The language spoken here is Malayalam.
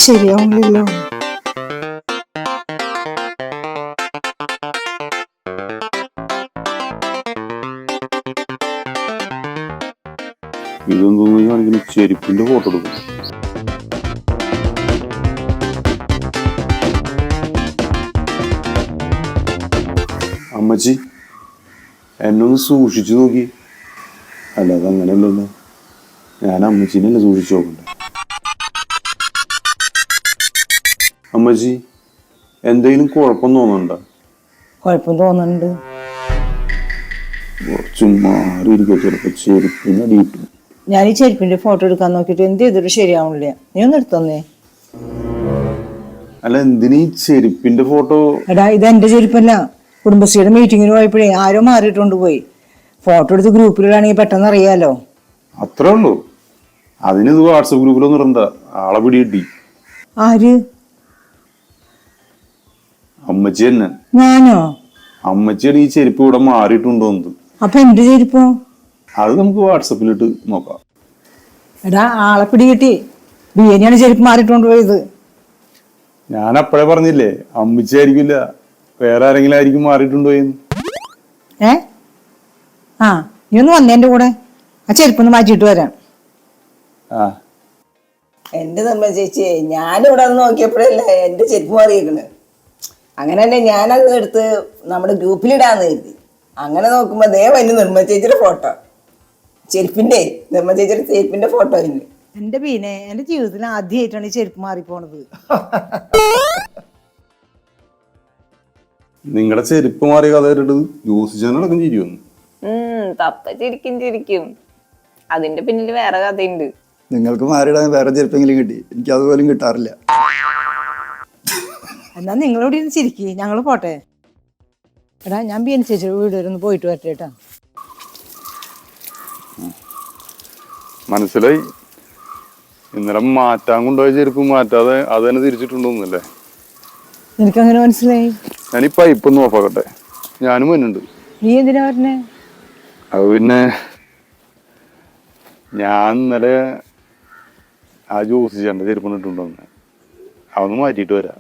ശരിയാവുന്നില്ലോ. ഇതൊന്നും ചെരുപ്പിന്റെ ഫോട്ടോ എടുക്കും. അമ്മച്ചി എന്നൊന്ന് സൂക്ഷിച്ചു നോക്കി. അല്ലാതെ അങ്ങനെയല്ലല്ലോ, ഞാൻ അമ്മച്ചീനല്ലേ സൂക്ഷിച്ചു നോക്കണ്ടേ. അമ്മച്ചി എന്തെങ്കിലും കുഴപ്പം തോന്നണ്ട? കുഴപ്പം തോന്നുന്നുണ്ട്. കുറച്ച് മാറിയിരിക്കുക, ചിലപ്പോ ചെരുപ്പിന് അടിയിട്ടു. ഞാൻ ഈ ചെരുപ്പിന്റെ ഫോട്ടോ എടുക്കാൻ നോക്കിട്ട് എന്ത് ചെയ്തിട്ട് ശരിയാവണില്ല. നീ ഒന്ന് എടുത്തന്നേ. അല്ല, എന്തിനീ ചെരുപ്പിന്റെ ഫോട്ടോ? എടാ, ഇത് എന്റെ ചെരുപ്പല്ല. കുടുംബശ്രീയുടെ മീറ്റിങ്ങിന് പോയപ്പോഴേ ആരോ മാറിയിട്ടുണ്ട് പോയി. ഫോട്ടോ എടുത്ത് ഗ്രൂപ്പിലിടാണെങ്കിൽ പെട്ടെന്ന് അറിയാലോ. അത്രേ ഉള്ളൂ. അതിനിത് വാട്സപ്പ് ഗ്രൂപ്പിലൊന്നും ഇടണ്ട, ആളെ പിടി കിട്ടി. ആര്? അമ്മച്ചി തന്നെ. ഞാനോ? അമ്മച്ചിയാണ് ഈ ചെരുപ്പ് ഇവിടെ മാറിയിട്ടുണ്ടോന്നത്. അപ്പൊ എന്റെ ചെരുപ്പോ? അത് നമുക്ക് വാട്സപ്പിലിട്ട് നോക്കാം. എടാ, ആളെ പിടി കിട്ടി. ബിയനിയാണ് ചെരുപ്പ് മാറിയിട്ടുണ്ട് പോയത്. ഞാൻ അപ്പഴേ പറഞ്ഞില്ലേ, അമ്മച്ചി ആയിരിക്കില്ല, വേറെ ആരെങ്കിലും ആയിരിക്കും മാറിയിട്ടുണ്ടോ എന്ന്. ആ, നീ ഒന്ന് വന്നേ എന്റെ കൂടെ. ആ ചെരുപ്പൊന്ന് മാറ്റിയിട്ട് വരാം. എന്റെ നമ്മ ചേച്ചിയെ, ഞാനിവിടെ നോക്കിയപ്പോഴല്ലേ എന്റെ ചെരുപ്പ് മാറിയിരിക്കണ്. അങ്ങനെ തന്നെ ഞാനത് എടുത്ത് നമ്മുടെ ഗ്രൂപ്പിലിടാന്ന് കരുതി. അങ്ങനെ നോക്കുമ്പോ ദയവന് നിർമ്മ ചേച്ചിയുടെ ഫോട്ടോ, ചെരുപ്പിന്റെ നിർമ്മ ചേച്ചിയുടെ ചെരുപ്പിന്റെ ഫോട്ടോ ഇല്ല. എന്റെ പിന്നെ എന്റെ ജീവിതത്തിൽ ആദ്യമായിട്ടാണ് ഈ ചെരുപ്പ് മാറിപ്പോണത്. നിങ്ങളുടെ ചെരുപ്പ് മാറിയ കഥ കേട്ടിട്ട് യോസിച്ചനടക്കം ചിരിയൊന്നു. തപ്പ ചിരിക്കും. അതിന്റെ പിന്നിൽ വേറെ കഥയുണ്ട്. നിങ്ങൾക്ക് മാറിയിടാൻ വേറെ ചെരുപ്പെങ്കിലും കിട്ടി, എനിക്ക് അതുപോലും കിട്ടാറില്ല. എന്നാ നിങ്ങളോട് ഇരുന്ന് ചിരിക്കി, ഞങ്ങള് പോട്ടെ. എടാ, ഞാൻ ബിയൻ ചേച്ചിയുടെ വീട് വരെ ഒന്ന് പോയിട്ട് വരട്ടെ കേട്ടാ. മനസ്സിലായി. ഇന്നലെ മാറ്റാൻ കൊണ്ടുപോയ ചെരുപ്പ് മാറ്റാതെ അത് തന്നെ തിരിച്ചിട്ടുണ്ടോന്നല്ലേ? നിനക്കങ്ങനെ മനസ്സിലായി? ഞാൻ ഈ പൈപ്പ് ഒന്ന് ഓഫാക്കട്ടെ, ഞാനും വരുന്നുണ്ട്. നീ എന്തിനാ പറഞ്ഞേ? അത് പിന്നെ ഞാൻ ഇന്നലെ ആ ജോസിച്ചേണ്ട ചെരുപ്പ് ഇട്ടുണ്ടോന്ന്, അതൊന്ന് മാറ്റിയിട്ട് വരാം.